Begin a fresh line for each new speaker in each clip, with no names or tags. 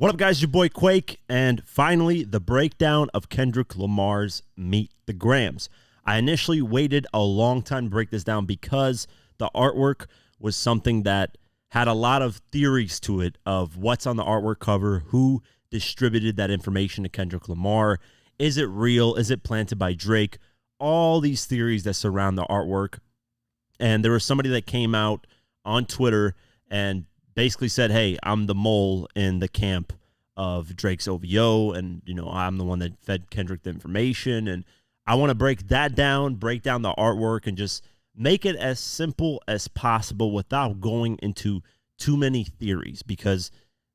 What up, guys? Your boy Quake, and finally, the breakdown of Kendrick Lamar's Meet the Grams. I initially waited a long time to break this down because the artwork was something that had a lot of theories to it of what's on the artwork cover, who distributed that information to Kendrick Lamar, is it real, is it planted by Drake, all these theories that surround the artwork. And there was somebody that came out on Twitter and basically said, hey, I'm the mole in the camp of Drake's OVO, and, you know, I'm the one that fed Kendrick the information, and I want to break that down, break down the artwork, and just make it as simple as possible without going into too many theories, because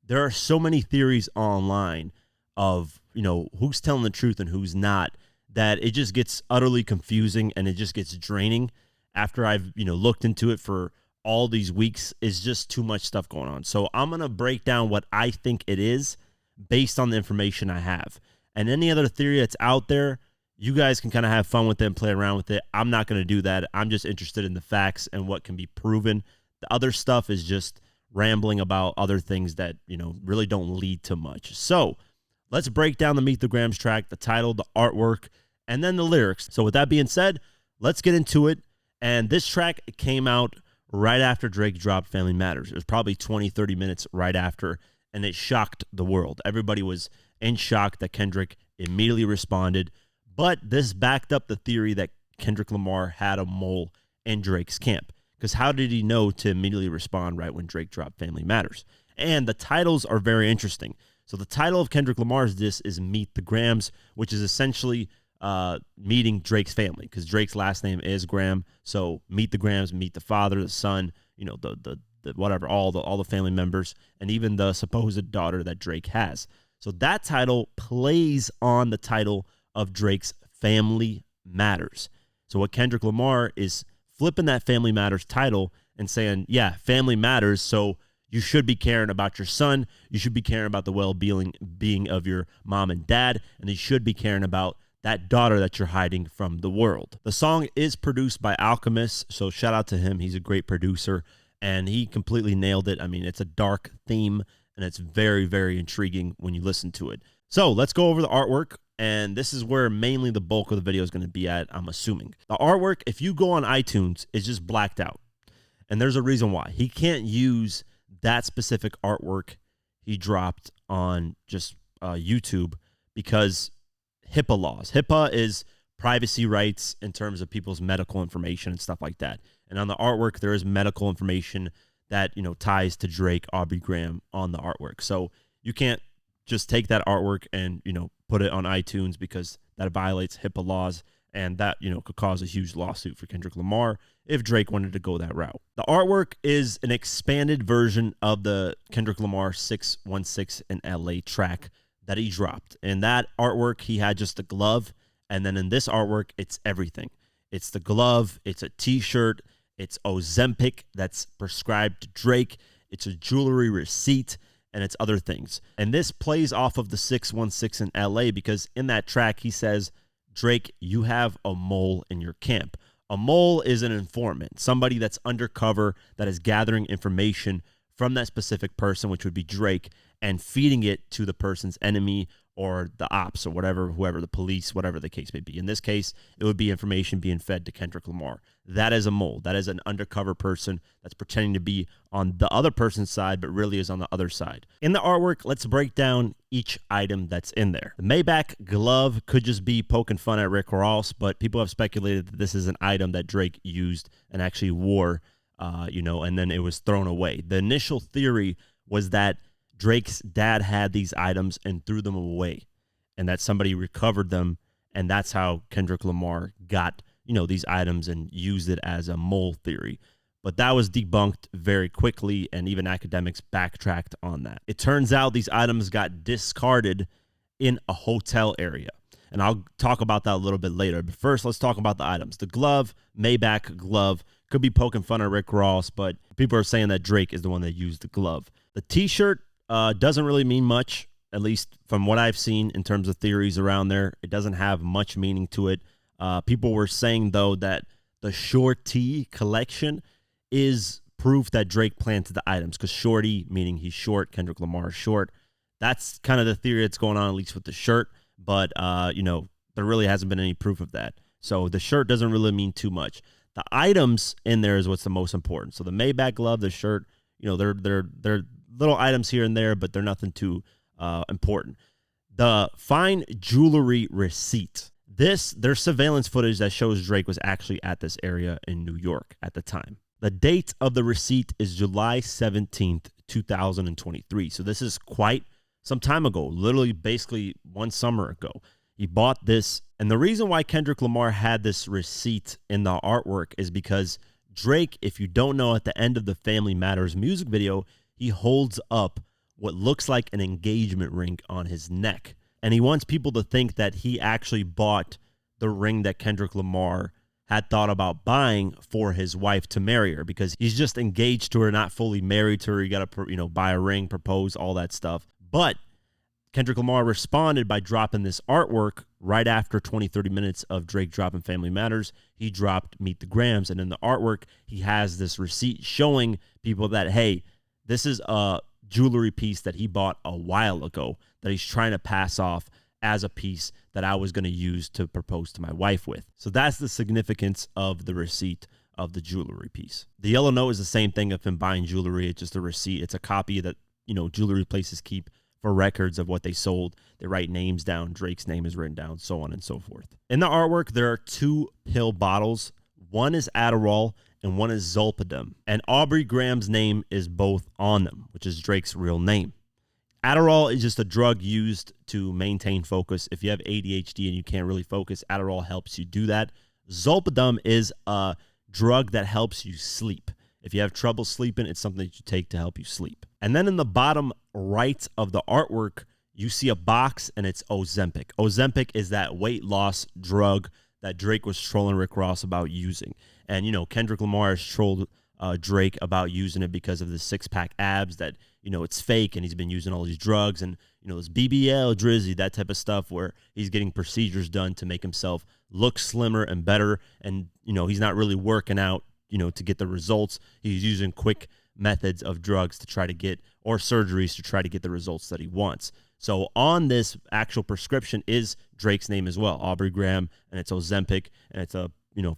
there are so many theories online of, you know, who's telling the truth and who's not, that it just gets utterly confusing and it just gets draining after I've, you know, looked into it for all these weeks. Is just too much stuff going on. So I'm going to break down what I think it is based on the information I have. And any other theory that's out there, you guys can kind of have fun with it and play around with it. I'm not going to do that. I'm just interested in the facts and what can be proven. The other stuff is just rambling about other things that, you know, really don't lead to much. So let's break down the Meet the Grams track, the title, the artwork, and then the lyrics. So with that being said, let's get into it. And this track came out right after Drake dropped Family Matters. It was probably 20, 30 minutes right after, and it shocked the world. Everybody was in shock that Kendrick immediately responded, but this backed up the theory that Kendrick Lamar had a mole in Drake's camp, because how did he know to immediately respond right when Drake dropped Family Matters? And the titles are very interesting. So the title of Kendrick Lamar's diss is Meet the Grams, which is essentially meeting Drake's family, because Drake's last name is Graham. So meet the Grams, meet the father, the son, you know, the whatever, all the family members, and even the supposed daughter that Drake has. So that title plays on the title of Drake's Family Matters. So what Kendrick Lamar is flipping that Family Matters title and saying, yeah, family matters, so you should be caring about your son, you should be caring about the well-being of your mom and dad, and you should be caring about that daughter that you're hiding from the world. The song is produced by Alchemist, so shout out to him. He's a great producer, and he completely nailed it. I mean, it's a dark theme, and it's very, very intriguing when you listen to it. So let's go over the artwork, and this is where mainly the bulk of the video is going to be at, I'm assuming. The artwork, if you go on iTunes, is just blacked out, and there's a reason why. He can't use that specific artwork he dropped on just YouTube because HIPAA laws. HIPAA is privacy rights in terms of people's medical information and stuff like that. And on the artwork, there is medical information that, you know, ties to Drake, Aubrey Graham on the artwork. So you can't just take that artwork and, you know, put it on iTunes, because that violates HIPAA laws, and that, you know, could cause a huge lawsuit for Kendrick Lamar if Drake wanted to go that route. The artwork is an expanded version of the Kendrick Lamar 616 in LA track that he dropped. In that artwork, he had just a glove, and then in this artwork, it's everything. It's the glove, it's a t-shirt, it's Ozempic that's prescribed to Drake, it's a jewelry receipt, and it's other things. And this plays off of the 616 in LA, because in that track, he says, Drake, you have a mole in your camp. A mole is an informant, somebody that's undercover, that is gathering information from that specific person, which would be Drake, and feeding it to the person's enemy or the ops or whatever, whoever, the police, whatever the case may be. In this case, it would be information being fed to Kendrick Lamar. That is a mole. That is an undercover person that's pretending to be on the other person's side, but really is on the other side. In the artwork, let's break down each item that's in there. The Maybach glove could just be poking fun at Rick Ross, but people have speculated that this is an item that Drake used and actually wore, you know, and then it was thrown away. The initial theory was that Drake's dad had these items and threw them away, and that somebody recovered them, and that's how Kendrick Lamar got, you know, these items and used it as a mole theory. But that was debunked very quickly, and even academics backtracked on that. It turns out these items got discarded in a hotel area, and I'll talk about that a little bit later. But first, let's talk about the items. The glove, Maybach glove, could be poking fun at Rick Ross, but people are saying that Drake is the one that used the glove. The t-shirt doesn't really mean much, at least from what I've seen in terms of theories around there. It doesn't have much meaning to it. People were saying, though, that the Shorty collection is proof that Drake planted the items, because Shorty, meaning he's short, Kendrick Lamar is short, That's kind of the theory that's going on, at least with the shirt. But, there really hasn't been any proof of that. So the shirt doesn't really mean too much. The items in there is what's the most important. So the Maybach glove, the shirt, they're little items here and there, but they're nothing too important. The fine jewelry receipt. There's surveillance footage that shows Drake was actually at this area in New York at the time. The date of the receipt is July 17th, 2023. So this is quite some time ago, literally basically one summer ago. He bought this. And the reason why Kendrick Lamar had this receipt in the artwork is because Drake, if you don't know, at the end of the Family Matters music video, he holds up what looks like an engagement ring on his neck. And he wants people to think that he actually bought the ring that Kendrick Lamar had thought about buying for his wife to marry her, because he's just engaged to her, not fully married to her. You got to, buy a ring, propose, all that stuff. But Kendrick Lamar responded by dropping this artwork right after 20-30 minutes of Drake dropping Family Matters. He dropped Meet the Grams. And in the artwork, he has this receipt showing people that, hey, this is a jewelry piece that he bought a while ago that he's trying to pass off as a piece that I was going to use to propose to my wife with. So that's the significance of the receipt of the jewelry piece. The yellow note is the same thing of him buying jewelry. It's just a receipt. It's a copy that, jewelry places keep for records of what they sold. They write names down. Drake's name is written down, so on and so forth. In the artwork, there are 2 pill bottles. One is Adderall and one is Zolpidem. And Aubrey Graham's name is both on them, which is Drake's real name. Adderall is just a drug used to maintain focus. If you have ADHD and you can't really focus, Adderall helps you do that. Zolpidem is a drug that helps you sleep. If you have trouble sleeping, it's something that you take to help you sleep. And then in the bottom right of the artwork, you see a box and it's Ozempic. Ozempic is that weight loss drug that Drake was trolling Rick Ross about using. And, Kendrick Lamar has trolled Drake about using it because of the 6-pack abs, that, it's fake, and he's been using all these drugs and, this BBL, Drizzy, that type of stuff, where he's getting procedures done to make himself look slimmer and better. And, he's not really working out, to get the results. He's using quick methods of drugs to try to get, or surgeries to try to get the results that he wants. So on this actual prescription is Drake's name as well, Aubrey Graham, and it's Ozempic, and it's a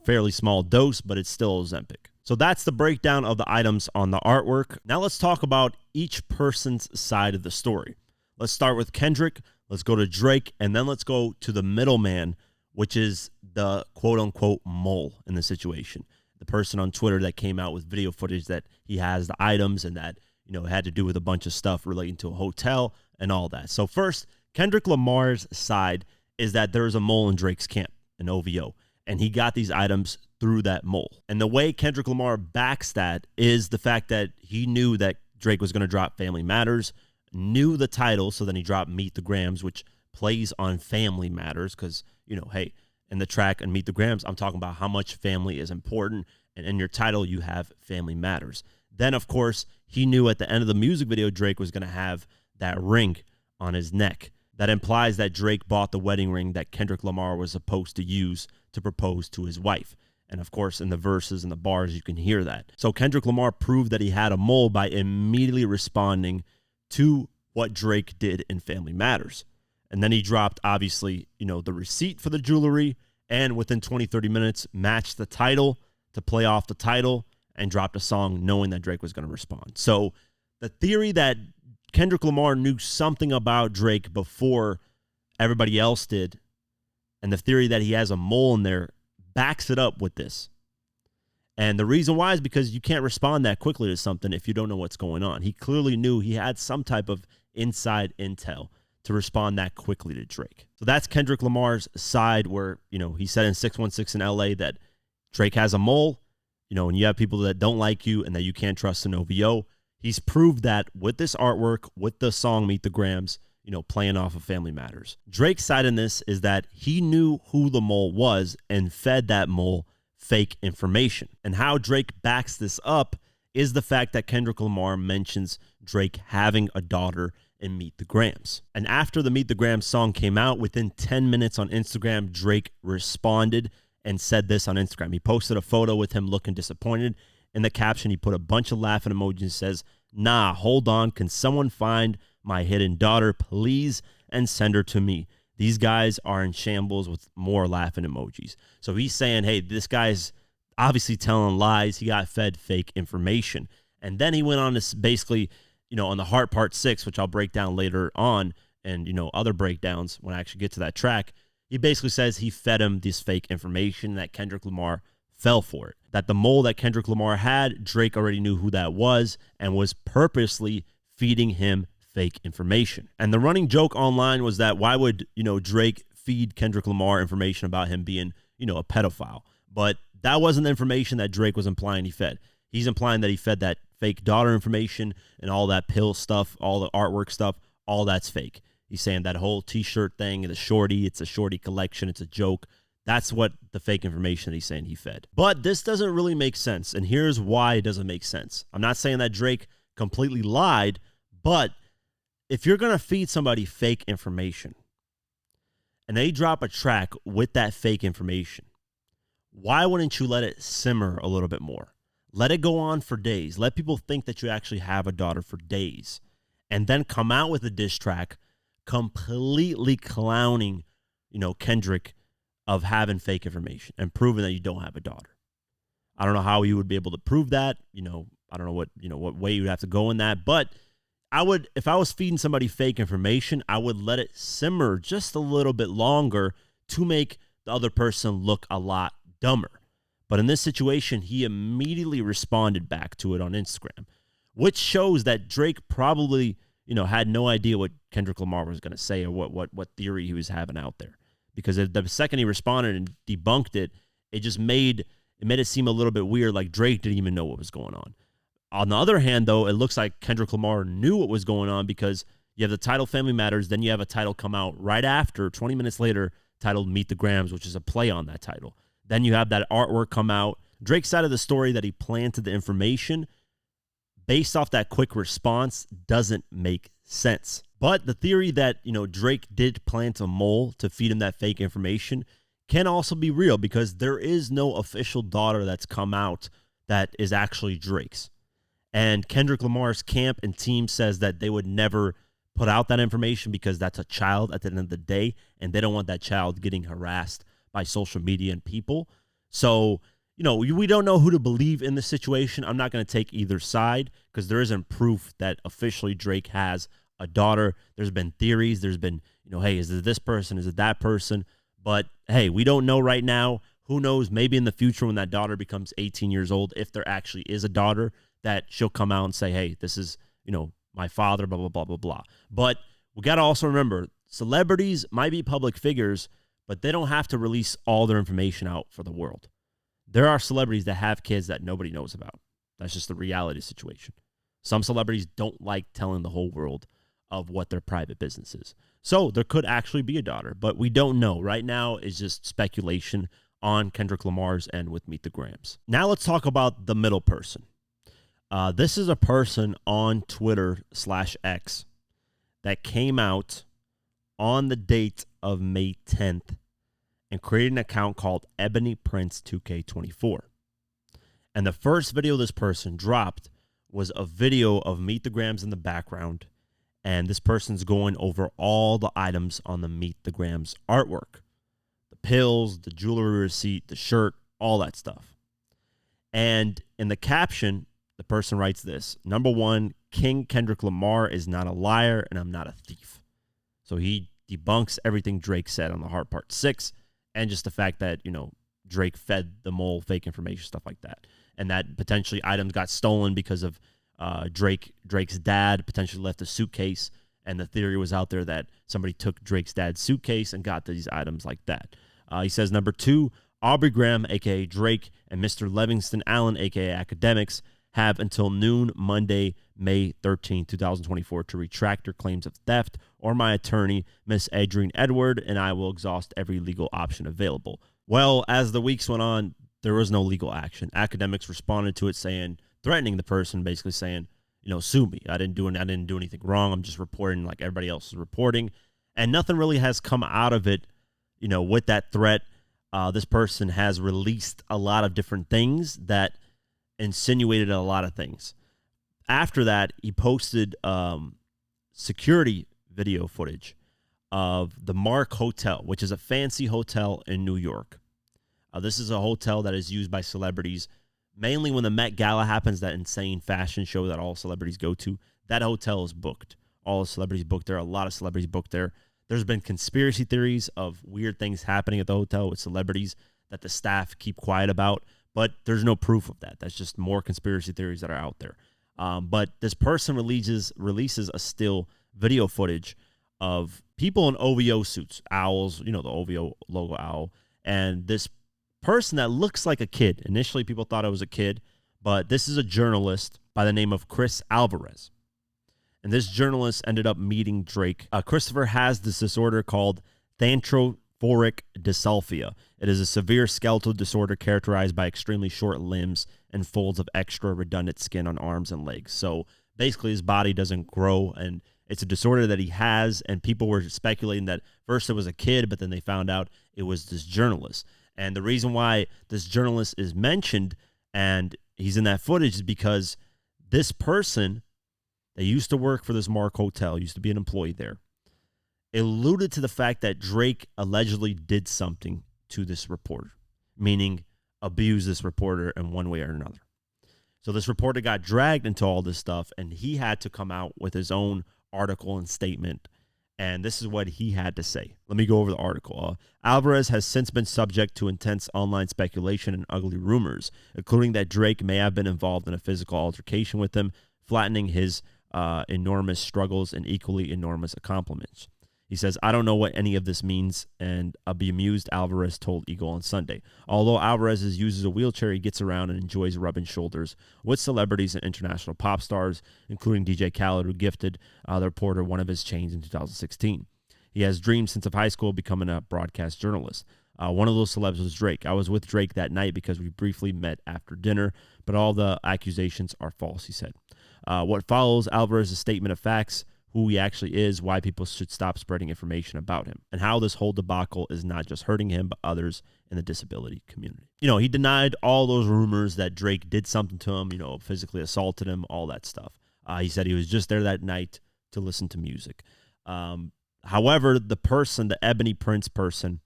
fairly small dose, but it's still Ozempic. So that's the breakdown of the items on the artwork. Now let's talk about each person's side of the story. Let's start with Kendrick, let's go to Drake, and then let's go to the middleman, which is the quote-unquote mole in the situation. The person on Twitter that came out with video footage that he has the items and that, it had to do with a bunch of stuff relating to a hotel and all that. So first, Kendrick Lamar's side is that there is a mole in Drake's camp, an OVO, and he got these items through that mole. And the way Kendrick Lamar backs that is the fact that he knew that Drake was going to drop Family Matters, knew the title, so then he dropped Meet the Grams, which plays on Family Matters because, hey, in the track and Meet the Grams, I'm talking about how much family is important, and in your title, you have Family Matters. Then, of course, he knew at the end of the music video, Drake was going to have that ring on his neck. That implies that Drake bought the wedding ring that Kendrick Lamar was supposed to use to propose to his wife. And of course, in the verses and the bars, you can hear that. So Kendrick Lamar proved that he had a mole by immediately responding to what Drake did in Family Matters. And then he dropped, obviously, the receipt for the jewelry, and within 20-30 minutes, matched the title to play off the title and dropped a song knowing that Drake was going to respond. So the theory that Kendrick Lamar knew something about Drake before everybody else did, and the theory that he has a mole in there, backs it up with this. And the reason why is because you can't respond that quickly to something if you don't know what's going on. He clearly knew he had some type of inside intel to respond that quickly to Drake. So that's Kendrick Lamar's side, where, he said in 616 in LA that Drake has a mole, and you have people that don't like you and that you can't trust an OVO. He's proved that with this artwork, with the song Meet the Grams, playing off of Family Matters. Drake's side in this is that he knew who the mole was and fed that mole fake information. And how Drake backs this up is the fact that Kendrick Lamar mentions Drake having a daughter in Meet the Grams. And after the Meet the Grams song came out, within 10 minutes on Instagram, Drake responded and said this on Instagram. He posted a photo with him looking disappointed. In the caption, he put a bunch of laughing emojis and says, "Nah, hold on. Can someone find my hidden daughter, please, and send her to me. These guys are in shambles with more laughing emojis. So he's saying, hey, this guy's obviously telling lies. He got fed fake information. And then he went on to basically, on the Heart Part 6, which I'll break down later on, and, other breakdowns when I actually get to that track, he basically says he fed him this fake information, that Kendrick Lamar fell for it. That the mole that Kendrick Lamar had, Drake already knew who that was and was purposely feeding him fake information. And the running joke online was that why would, Drake feed Kendrick Lamar information about him being, a pedophile? But that wasn't the information that Drake was implying he fed. He's implying that he fed that fake daughter information and all that pill stuff, all the artwork stuff, all that's fake. He's saying that whole t-shirt thing, the shorty, it's a shorty collection, it's a joke. That's what the fake information that he's saying he fed. But this doesn't really make sense, and here's why it doesn't make sense. I'm not saying that Drake completely lied, but if you're going to feed somebody fake information and they drop a track with that fake information, why wouldn't you let it simmer a little bit more? Let it go on for days. Let people think that you actually have a daughter for days, and then come out with a diss track completely clowning, Kendrick of having fake information and proving that you don't have a daughter. I don't know how you would be able to prove that. I don't know what way you would have to go in that, but if I was feeding somebody fake information, I would let it simmer just a little bit longer to make the other person look a lot dumber. But in this situation, he immediately responded back to it on Instagram, which shows that Drake probably, had no idea what Kendrick Lamar was going to say or what theory he was having out there. Because the second he responded and debunked it, it made it seem a little bit weird, like Drake didn't even know what was going on. On the other hand, though, it looks like Kendrick Lamar knew what was going on, because you have the title Family Matters, then you have a title come out right after, 20 minutes later, titled Meet the Grams, which is a play on that title. Then you have that artwork come out. Drake's side of the story that he planted the information based off that quick response doesn't make sense. But the theory that, Drake did plant a mole to feed him that fake information can also be real, because there is no official daughter that's come out that is actually Drake's. And Kendrick Lamar's camp and team says that they would never put out that information because that's a child at the end of the day, and they don't want that child getting harassed by social media and people. So, we don't know who to believe in this situation. I'm not going to take either side because there isn't proof that officially Drake has a daughter. There's been theories. There's been, hey, is it this person? Is it that person? But, hey, we don't know right now. Who knows? Maybe in the future when that daughter becomes 18 years old, if there actually is a daughter, that she'll come out and say, hey, this is, my father, blah, blah, blah, blah, blah. But we got to also remember, celebrities might be public figures, but they don't have to release all their information out for the world. There are celebrities that have kids that nobody knows about. That's just the reality situation. Some celebrities don't like telling the whole world of what their private business is. So there could actually be a daughter, but we don't know. Right now is just speculation on Kendrick Lamar's end with Meet the Grams. Now let's talk about the middle person. This is a person on Twitter/X that came out on the date of May 10th and created an account called Ebony Prince 2K24. And the first video this person dropped was a video of Meet the Grams in the background, and this person's going over all the items on the Meet the Grams artwork. The pills, the jewelry receipt, the shirt, all that stuff. And in the caption, the person writes this: number one, King Kendrick Lamar is not a liar, and I'm not a thief. So he debunks everything Drake said on the Heart Part 6, and just the fact that, Drake fed the mole fake information, stuff like that. And that potentially items got stolen because of Drake's dad potentially left a suitcase, and the theory was out there that somebody took Drake's dad's suitcase and got these items like that. He says, number two, Aubrey Graham, a.k.a. Drake, and Mr. Livingston Allen, a.k.a. Academics, have until noon Monday, May 13, 2024, to retract your claims of theft, or my attorney, Miss Adrienne Edward, and I will exhaust every legal option available. Well, as the weeks went on, there was no legal action. Academics responded to it threatening the person, basically saying, sue me. I didn't do anything wrong. I'm just reporting like everybody else is reporting. And nothing really has come out of it, with that threat. This person has released a lot of different things that insinuated a lot of things. After that, he posted security video footage of the Mark Hotel, which is a fancy hotel in New York. This is a hotel that is used by celebrities, mainly when the Met Gala happens, that insane fashion show that all celebrities go to. That hotel is booked. All the celebrities booked there. A lot of celebrities booked there. There's been conspiracy theories of weird things happening at the hotel with celebrities that the staff keep quiet about, but there's no proof of that. That's just more conspiracy theories that are out there. But this person releases a still video footage of people in OVO suits, owls, the OVO logo owl, and this person that looks like a kid. Initially, people thought it was a kid, but this is a journalist by the name of Chris Alvarez. And this journalist ended up meeting Drake. Christopher has this disorder called thanatophoric dysplasia. It is a severe skeletal disorder characterized by extremely short limbs and folds of extra redundant skin on arms and legs. So basically, his body doesn't grow, and it's a disorder that he has, and people were speculating that first it was a kid, but then they found out it was this journalist. And the reason why this journalist is mentioned and he's in that footage is because this person that used to work for this Mark Hotel, used to be an employee there, alluded to the fact that Drake allegedly did something to this reporter, meaning abused this reporter in one way or another. So this reporter got dragged into all this stuff, and he had to come out with his own article and statement. And this is what he had to say. Let me go over the article. Alvarez has since been subject to intense online speculation and ugly rumors, including that Drake may have been involved in a physical altercation with him, flattening his enormous struggles and equally enormous accomplishments. He says, I don't know what any of this means, and I'll be amused, Alvarez told Eagle on Sunday. Although Alvarez uses a wheelchair, he gets around and enjoys rubbing shoulders with celebrities and international pop stars, including DJ Khaled, who gifted the reporter one of his chains in 2016. He has dreams since of high school of becoming a broadcast journalist. One of those celebs was Drake. I was with Drake that night because we briefly met after dinner, but all the accusations are false, he said. What follows Alvarez's statement of facts, who he actually is, why people should stop spreading information about him, and how this whole debacle is not just hurting him, but others in the disability community. He denied all those rumors that Drake did something to him, physically assaulted him, all that stuff. He said he was just there that night to listen to music. However, the Ebony Prince person,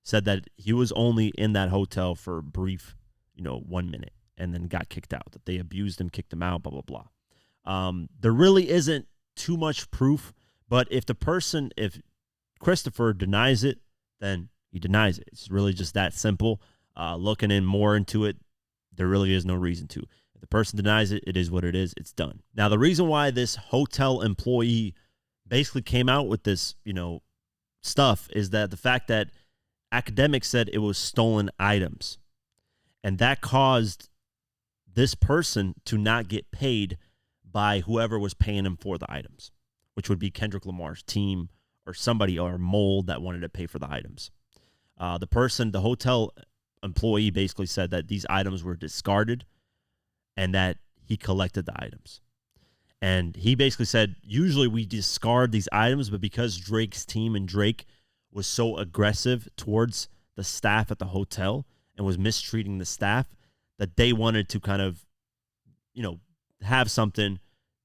said that he was only in that hotel for a brief, 1 minute, and then got kicked out, that they abused him, kicked him out, blah, blah, blah. There really isn't too much proof, but if Christopher denies it, then he denies it. It's really just that simple. Looking in more into it, there really is no reason to. If the person denies it, it is what it is. It's done. Now, the reason why this hotel employee basically came out with this, stuff is that the fact that academics said it was stolen items, and that caused this person to not get paid by whoever was paying him for the items, which would be Kendrick Lamar's team or somebody or Mold that wanted to pay for the items. The hotel employee basically said that these items were discarded and that he collected the items. And he basically said, usually we discard these items, but because Drake's team and Drake was so aggressive towards the staff at the hotel and was mistreating the staff, that they wanted to kind of, have something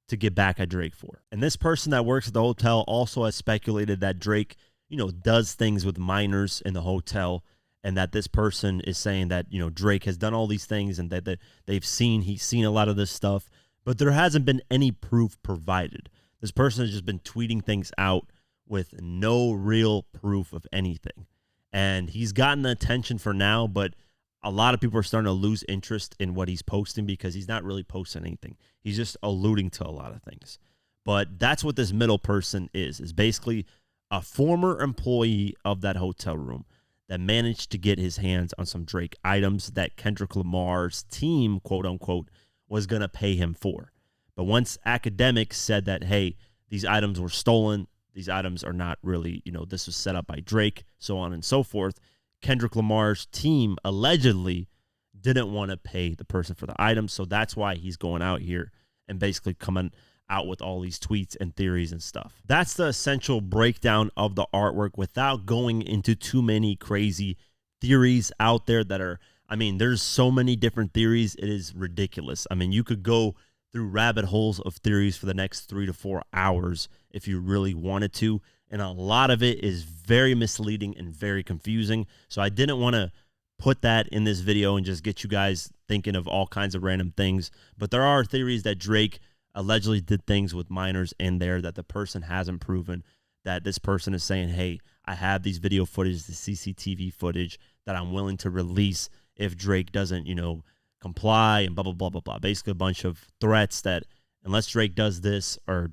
to get back at Drake for. And this person that works at the hotel also has speculated that Drake, does things with minors in the hotel, and that this person is saying that, Drake has done all these things and that he's seen a lot of this stuff, but there hasn't been any proof provided. This person has just been tweeting things out with no real proof of anything. And he's gotten the attention for now, but a lot of people are starting to lose interest in what he's posting because he's not really posting anything. He's just alluding to a lot of things. But that's what this middle person is basically a former employee of that hotel room that managed to get his hands on some Drake items that Kendrick Lamar's team, quote unquote, was going to pay him for. But once academics said that, hey, these items were stolen, these items are not really, this was set up by Drake, so on and so forth, Kendrick Lamar's team allegedly didn't want to pay the person for the items, so that's why he's going out here and basically coming out with all these tweets and theories and stuff. That's the essential breakdown of the artwork without going into too many crazy theories out there that are, there's so many different theories, it is ridiculous. You could go through rabbit holes of theories for the next 3 to 4 hours if you really wanted to. And a lot of it is very misleading and very confusing. So I didn't want to put that in this video and just get you guys thinking of all kinds of random things. But there are theories that Drake allegedly did things with minors in there that the person hasn't proven, that this person is saying, hey, I have these video footage, the CCTV footage that I'm willing to release if Drake doesn't, comply and blah, blah, blah, blah, blah. Basically a bunch of threats that unless Drake does this or,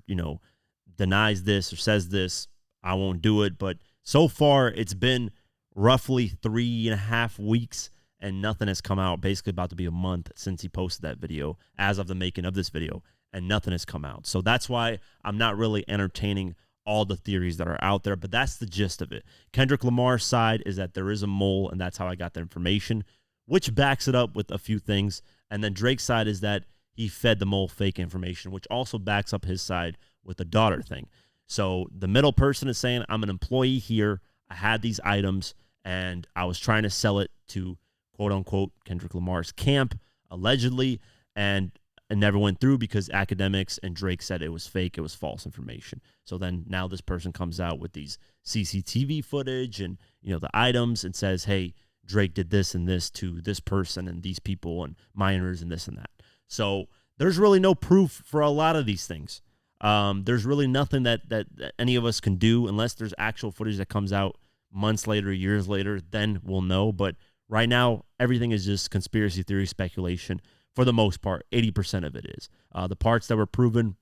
denies this or says this, I won't do it. But so far it's been roughly 3.5 weeks and nothing has come out. Basically about to be a month since he posted that video as of the making of this video, and nothing has come out. So that's why I'm not really entertaining all the theories that are out there, but that's the gist of it. Kendrick Lamar's side is that there is a mole, and that's how I got the information, which backs it up with a few things. And then Drake's side is that he fed the mole fake information, which also backs up his side with the daughter thing. So the middle person is saying, I'm an employee here. I had these items, and I was trying to sell it to, quote unquote, Kendrick Lamar's camp, allegedly, and it never went through because academics and Drake said it was fake, it was false information. So then now this person comes out with these CCTV footage and, the items and says, hey, Drake did this and this to this person and these people and minors and this and that. So there's really no proof for a lot of these things. There's really nothing that any of us can do unless there's actual footage that comes out months later, years later, then we'll know. But right now, everything is just conspiracy theory speculation for the most part. 80% of it is. The parts that were proven,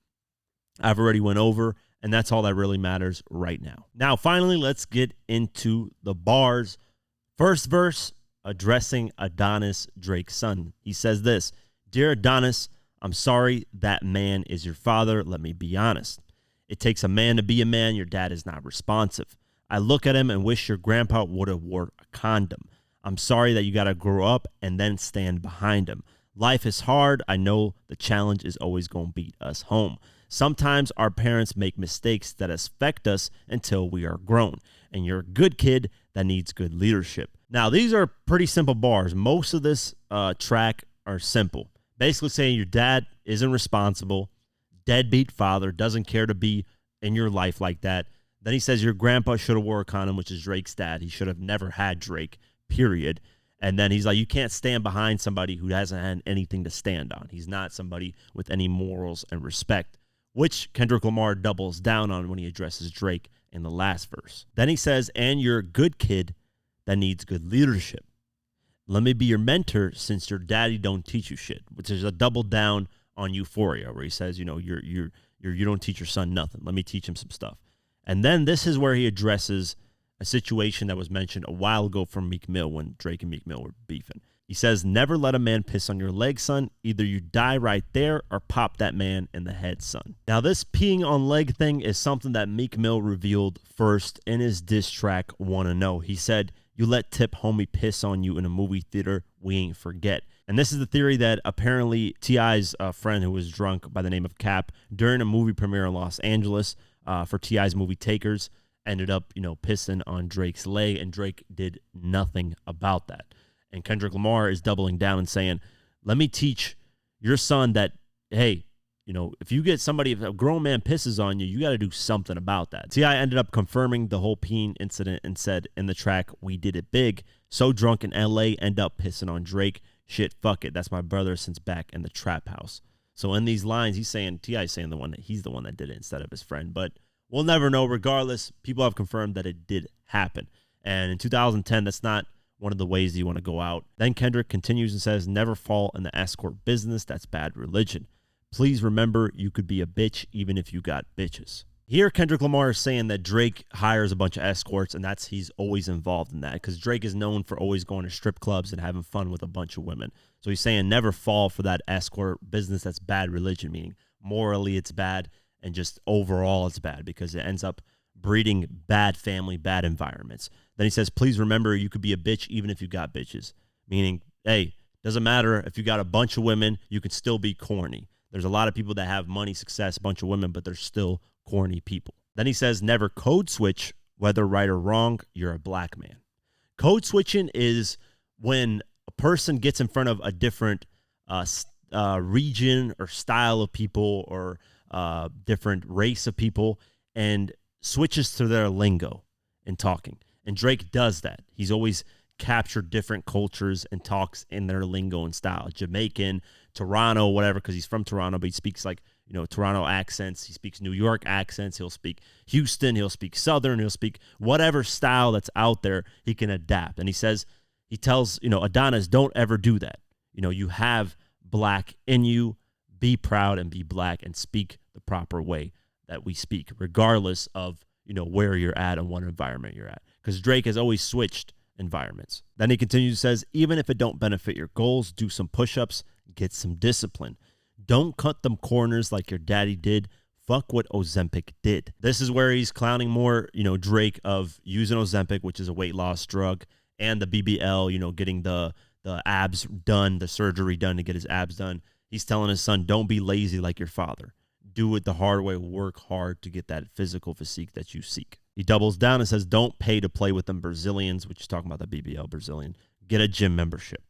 I've already went over, and that's all that really matters right now. Now, finally, let's get into the bars. First verse, addressing Adonis, Drake's son. He says this, "Dear Adonis, I'm sorry that man is your father. Let me be honest. It takes a man to be a man. Your dad is not responsive. I look at him and wish your grandpa would have wore a condom. I'm sorry that you got to grow up and then stand behind him. Life is hard. I know the challenge is always going to beat us home. Sometimes our parents make mistakes that affect us until we are grown. And you're a good kid that needs good leadership." Now, these are pretty simple bars. Most of this track are simple. Basically saying your dad isn't responsible, deadbeat father, doesn't care to be in your life like that. Then he says your grandpa should have wore a condom, which is Drake's dad. He should have never had Drake, period. And then he's like, you can't stand behind somebody who hasn't had anything to stand on. He's not somebody with any morals and respect, which Kendrick Lamar doubles down on when he addresses Drake in the last verse. Then he says, and you're a good kid that needs good leadership. Let me be your mentor since your daddy don't teach you shit, which is a double down on Euphoria, where he says, you don't teach your son nothing. Let me teach him some stuff. And then this is where he addresses a situation that was mentioned a while ago from Meek Mill when Drake and Meek Mill were beefing. He says, never let a man piss on your leg, son. Either you die right there or pop that man in the head, son. Now, this peeing on leg thing is something that Meek Mill revealed first in his diss track, Wanna Know. He said, you let Tip Homie piss on you in a movie theater, we ain't forget. And this is the theory that apparently T.I.'s friend who was drunk by the name of Cap during a movie premiere in Los Angeles for T.I.'s movie Takers ended up, pissing on Drake's leg, and Drake did nothing about that. And Kendrick Lamar is doubling down and saying, let me teach your son that, hey, if you get somebody, if a grown man pisses on you, you got to do something about that. T.I. ended up confirming the whole peeing incident and said in the track, we did it big. So drunk in L.A., end up pissing on Drake. Shit, fuck it. That's my brother since back in the trap house. So in these lines, he's saying, T.I.'s saying he's the one that did it instead of his friend. But we'll never know. Regardless, people have confirmed that it did happen. And in 2010, that's not one of the ways you want to go out. Then Kendrick continues and says, never fall in the escort business. That's bad religion. Please remember, you could be a bitch even if you got bitches. Here, Kendrick Lamar is saying that Drake hires a bunch of escorts, and he's always involved in that because Drake is known for always going to strip clubs and having fun with a bunch of women. So he's saying never fall for that escort business. That's bad religion, meaning morally it's bad and just overall it's bad because it ends up breeding bad family, bad environments. Then he says, please remember, you could be a bitch even if you got bitches, meaning, hey, doesn't matter if you got a bunch of women, you can still be corny. There's a lot of people that have money, success, a bunch of women, but they're still corny people. Then he says, never code switch, whether right or wrong, you're a black man. Code switching is when a person gets in front of a different region or style of people or different race of people and switches to their lingo in talking. And Drake does that. He's always captured different cultures and talks in their lingo and style. Jamaican, Toronto, whatever, because he's from Toronto, but he speaks like, Toronto accents. He speaks New York accents. He'll speak Houston. He'll speak Southern. He'll speak whatever style that's out there he can adapt. And he tells, Adonis, don't ever do that. You have black in you. Be proud and be black and speak the proper way that we speak, regardless of, where you're at and what environment you're at. Because Drake has always switched environments. Then he continues, says, even if it don't benefit your goals, do some push-ups, get some discipline. Don't cut them corners like your daddy did. Fuck what Ozempic did. This is where he's clowning more, Drake of using Ozempic, which is a weight loss drug, and the BBL, getting the abs done, the surgery done to get his abs done. He's telling his son, don't be lazy like your father. Do it the hard way. Work hard to get that physical physique that you seek. He doubles down and says, don't pay to play with them Brazilians, which is talking about the BBL Brazilian. Get a gym membership.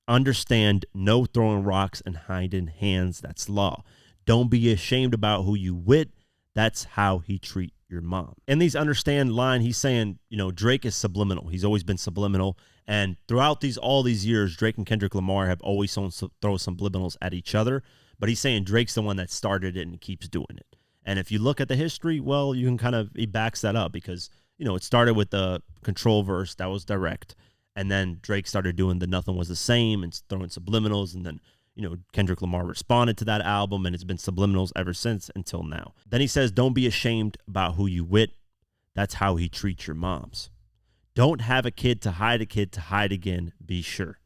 Understand, no throwing rocks and hiding hands. That's law. Don't be ashamed about who you with. That's how he treat your mom. In these understand line, he's saying, Drake is subliminal. He's always been subliminal. And throughout all these years, Drake and Kendrick Lamar have always thrown subliminals at each other. But he's saying Drake's the one that started it and keeps doing it. And if you look at the history, well, you can he backs that up because, it started with the Control verse that was direct. And then Drake started doing the Nothing Was the Same and throwing subliminals. And then, Kendrick Lamar responded to that album and it's been subliminals ever since until now. Then he says, don't be ashamed about who you with. That's how he treats your moms. Don't have a kid to hide again, be sure.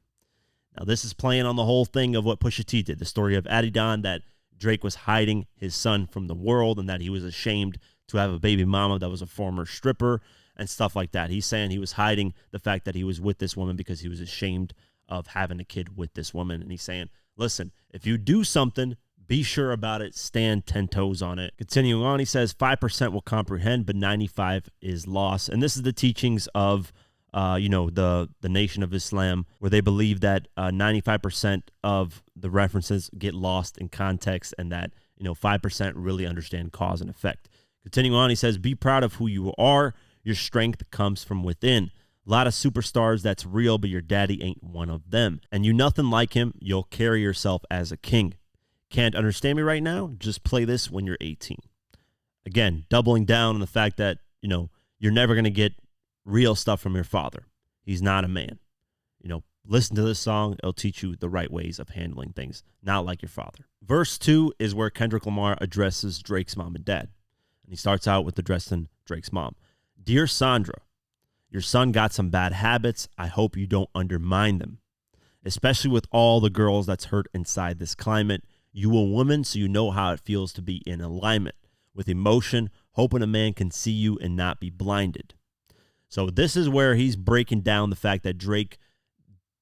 Now, this is playing on the whole thing of what Pusha T did, the story of Adonis, that Drake was hiding his son from the world and that he was ashamed to have a baby mama that was a former stripper and stuff like that. He's saying he was hiding the fact that he was with this woman because he was ashamed of having a kid with this woman. And he's saying, listen, if you do something, be sure about it, stand 10 toes on it. Continuing on, he says 5% will comprehend, but 95 is lost. And this is the teachings of the Nation of Islam, where they believe that 95% of the references get lost in context and that, 5% really understand cause and effect. Continuing on, he says, be proud of who you are. Your strength comes from within. A lot of superstars that's real, but your daddy ain't one of them. And you nothing like him, you'll carry yourself as a king. Can't understand me right now? Just play this when you're 18. Again, doubling down on the fact that, you're never going to get real stuff from your father. He's not a man. Listen to this song. It'll teach you the right ways of handling things, not like your father. Verse 2 is where Kendrick Lamar addresses Drake's mom and dad. And he starts out with addressing Drake's mom. Dear Sandra, your son got some bad habits. I hope you don't undermine them, especially with all the girls that's hurt inside this climate. You a woman, so you know how it feels to be in alignment with emotion, hoping a man can see you and not be blinded. So this is where he's breaking down the fact that Drake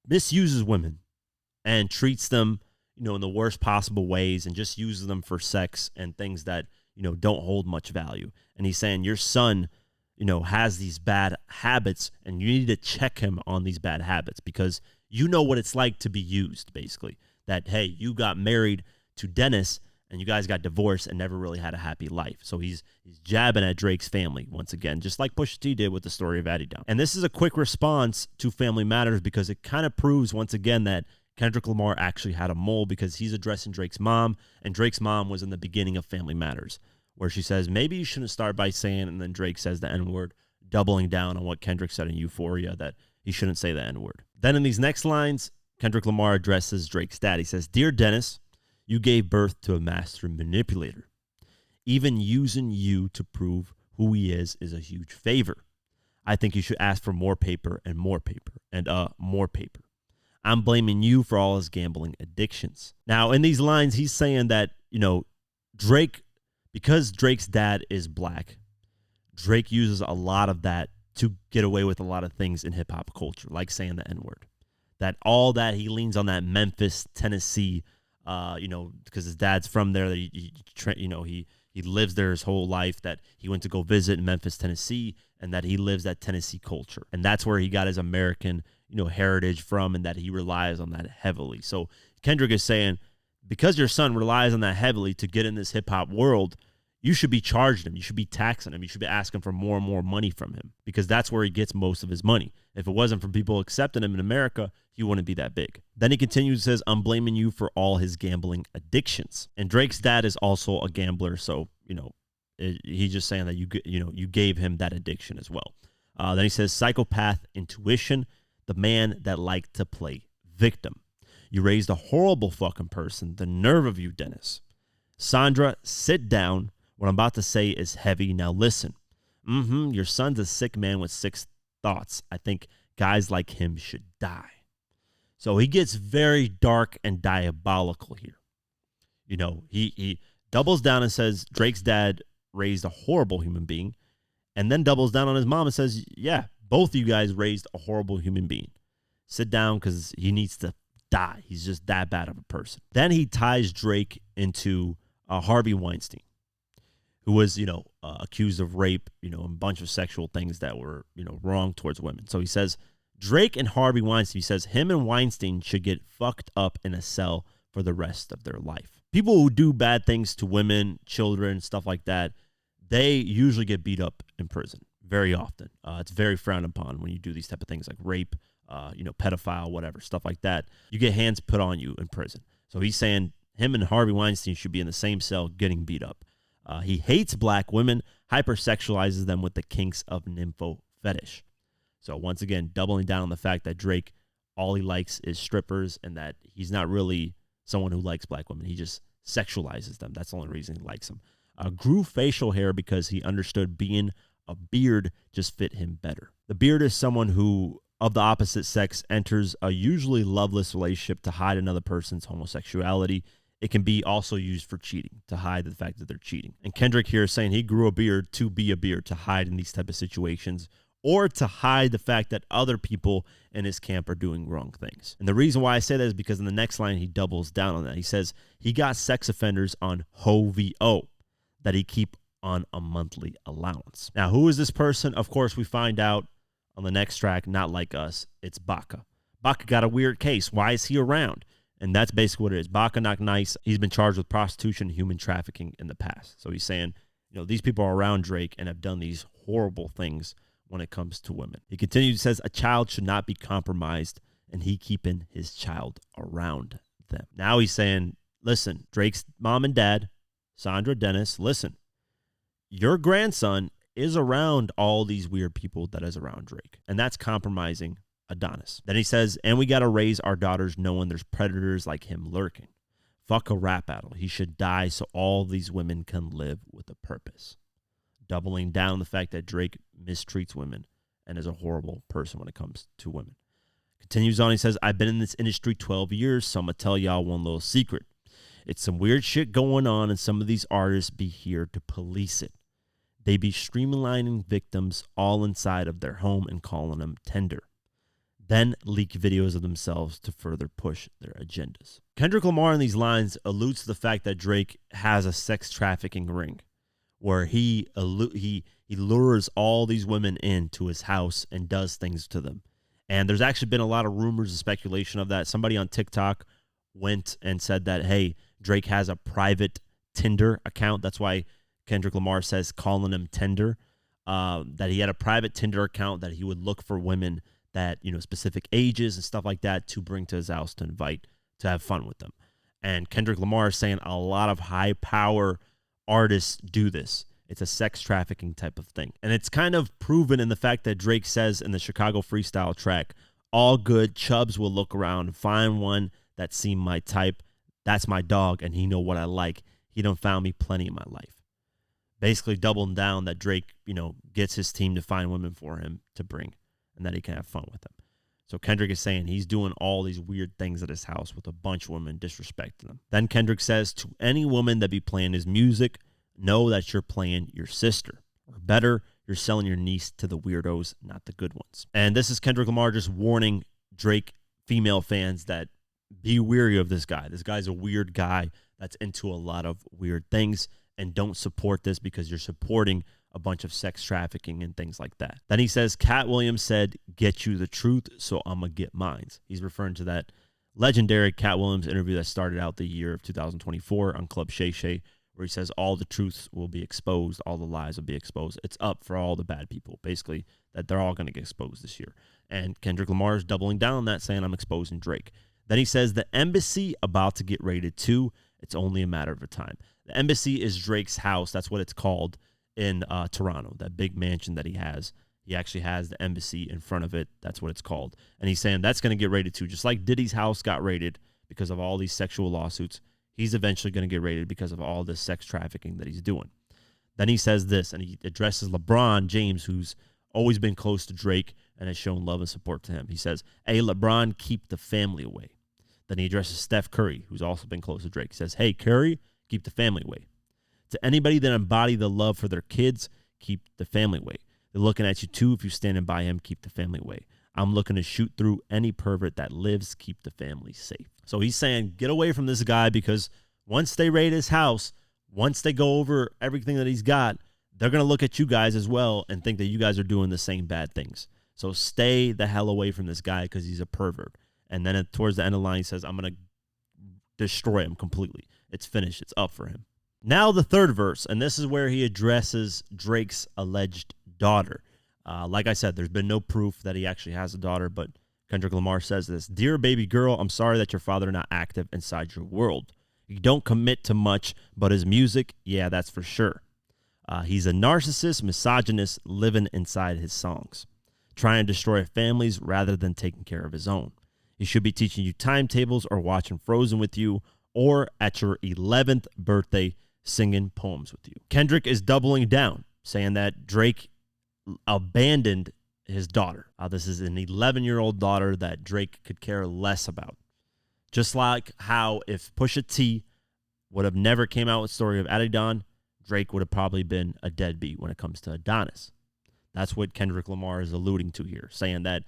misuses women and treats them, in the worst possible ways and just uses them for sex and things that, don't hold much value. And he's saying your son, has these bad habits and you need to check him on these bad habits because you know what it's like to be used, basically. That, hey, you got married to Dennis and you guys got divorced and never really had a happy life. So he's jabbing at Drake's family once again, just like Pusha T did with the story of Adonis. And this is a quick response to Family Matters because it kind of proves once again that Kendrick Lamar actually had a mole because he's addressing Drake's mom, and Drake's mom was in the beginning of Family Matters, where she says, maybe you shouldn't start by saying, and then Drake says the N-word, doubling down on what Kendrick said in Euphoria, that he shouldn't say the N-word. Then in these next lines, Kendrick Lamar addresses Drake's dad. He says, Dear Dennis, you gave birth to a master manipulator. Even using you to prove who he is a huge favor. I think you should ask for more paper and more paper and more paper. I'm blaming you for all his gambling addictions. Now, in these lines, he's saying that, Drake, because Drake's dad is black, Drake uses a lot of that to get away with a lot of things in hip-hop culture, like saying the N-word. That all that he leans on that Memphis, Tennessee, because his dad's from there, that he lives there his whole life, that he went to go visit in Memphis, Tennessee, and that he lives that Tennessee culture. And that's where he got his American, heritage from, and that he relies on that heavily. So Kendrick is saying because your son relies on that heavily to get in this hip hop world, you should be charging him. You should be taxing him. You should be asking for more and more money from him because that's where he gets most of his money. If it wasn't from people accepting him in America, he wouldn't be that big. Then he continues, says, I'm blaming you for all his gambling addictions. And Drake's dad is also a gambler. So, he's just saying that you gave him that addiction as well. Then he says, psychopath intuition, the man that liked to play victim. You raised a horrible fucking person. The nerve of you, Dennis. Sandra, sit down. What I'm about to say is heavy. Now listen. Your son's a sick man with sick thoughts. I think guys like him should die. So he gets very dark and diabolical here. He doubles down and says Drake's dad raised a horrible human being, and then doubles down on his mom and says, yeah, both of you guys raised a horrible human being. Sit down because he needs to die. He's just that bad of a person. Then he ties Drake into Harvey Weinstein, who was, accused of rape, and a bunch of sexual things that were, wrong towards women. So he says, Drake and Harvey Weinstein, he says, him and Weinstein should get fucked up in a cell for the rest of their life. People who do bad things to women, children, stuff like that, they usually get beat up in prison very often. It's very frowned upon when you do these type of things like rape, pedophile, whatever, stuff like that. You get hands put on you in prison. So he's saying him and Harvey Weinstein should be in the same cell getting beat up. He hates black women, hypersexualizes them with the kinks of nympho fetish. So once again, doubling down on the fact that Drake, all he likes is strippers and that he's not really someone who likes black women. He just sexualizes them. That's the only reason he likes them. Grew facial hair because he understood being a beard just fit him better. The beard is someone who, of the opposite sex, enters a usually loveless relationship to hide another person's homosexuality. It can be also used for cheating, to hide the fact that they're cheating. And Kendrick here is saying he grew a beard to be a beard, to hide in these type of situations, or to hide the fact that other people in his camp are doing wrong things. And the reason why I say that is because in the next line, he doubles down on that. He says he got sex offenders on HOVO that he keep on a monthly allowance. Now, who is this person? Of course, we find out on the next track, Not Like Us, it's Baca. Baca got a weird case. Why is he around? And that's basically what it is. Baca not nice. He's been charged with prostitution and human trafficking in the past. So he's saying, these people are around Drake and have done these horrible things when it comes to women. He continues, says a child should not be compromised, and he keeping his child around them. Now he's saying, listen, Drake's mom and dad, Sandra, Dennis, listen, your grandson is around all these weird people that is around Drake, and that's compromising Adonis. Then he says, and we got to raise our daughters knowing there's predators like him lurking. Fuck a rap battle. He should die so all these women can live with a purpose. Doubling down the fact that Drake mistreats women and is a horrible person when it comes to women. Continues on, he says, I've been in this industry 12 years, so I'm going to tell y'all one little secret. It's some weird shit going on, and some of these artists be here to police it. They be streamlining victims all inside of their home and calling them tender. Then leak videos of themselves to further push their agendas. Kendrick Lamar in these lines alludes to the fact that Drake has a sex trafficking ring where he lures all these women into his house and does things to them. And there's actually been a lot of rumors and speculation of that. Somebody on TikTok went and said that, hey, Drake has a private Tinder account. That's why Kendrick Lamar says calling him tender, that he had a private Tinder account that he would look for women that, specific ages and stuff like that to bring to his house to invite to have fun with them. And Kendrick Lamar is saying a lot of high power artists do this. It's a sex trafficking type of thing. And it's kind of proven in the fact that Drake says in the Chicago Freestyle track, all good chubs will look around, find one that seem my type. That's my dog, and he know what I like. He done found me plenty in my life. Basically doubling down that Drake, gets his team to find women for him to bring and that he can have fun with them. So Kendrick is saying he's doing all these weird things at his house with a bunch of women, disrespecting them. Then Kendrick says, to any woman that be playing his music, know that you're playing your sister. Or better, you're selling your niece to the weirdos, not the good ones. And this is Kendrick Lamar just warning Drake female fans that be wary of this guy. This guy's a weird guy that's into a lot of weird things, and don't support this because you're supporting a bunch of sex trafficking and things like that. Then he says, Cat Williams said, get you the truth, so I'm going to get mines. He's referring to that legendary Cat Williams interview that started out the year of 2024 on Club Shay Shay, where he says all the truths will be exposed, all the lies will be exposed. It's up for all the bad people, basically, that they're all going to get exposed this year. And Kendrick Lamar is doubling down on that, saying, I'm exposing Drake. Then he says the embassy about to get raided too. It's only a matter of time. The embassy is Drake's house. That's what it's called in Toronto, that big mansion that he has. He actually has the embassy in front of it. That's what it's called. And he's saying that's going to get raided too. Just like Diddy's house got raided because of all these sexual lawsuits, he's eventually going to get raided because of all this sex trafficking that he's doing. Then he says this, and he addresses LeBron James, who's always been close to Drake and has shown love and support to him. He says, hey, LeBron, keep the family away. Then he addresses Steph Curry, who's also been close to Drake. He says, hey, Curry, keep the family away. To anybody that embody the love for their kids, keep the family away. They're looking at you too. If you're standing by him, keep the family away. I'm looking to shoot through any pervert that lives, keep the family safe. So he's saying, get away from this guy, because once they raid his house, once they go over everything that he's got, they're going to look at you guys as well and think that you guys are doing the same bad things. So stay the hell away from this guy, because he's a pervert. And then towards the end of the line, he says, I'm going to destroy him completely. It's finished. It's up for him. Now the third verse, and this is where he addresses Drake's alleged daughter. Like I said, there's been no proof that he actually has a daughter, but Kendrick Lamar says this: Dear baby girl, I'm sorry that your father not active inside your world. You don't commit to much, but his music, yeah, that's for sure. He's a narcissist, misogynist, living inside his songs, trying to destroy families rather than taking care of his own. He should be teaching you timetables or watching Frozen with you, or at your 11th birthday singing poems with you. Kendrick is doubling down, saying that Drake abandoned his daughter. This is an 11-year-old daughter that Drake could care less about. Just like how if Pusha T would have never came out with the story of Adonis, Drake would have probably been a deadbeat when it comes to Adonis. That's what Kendrick Lamar is alluding to here, saying that,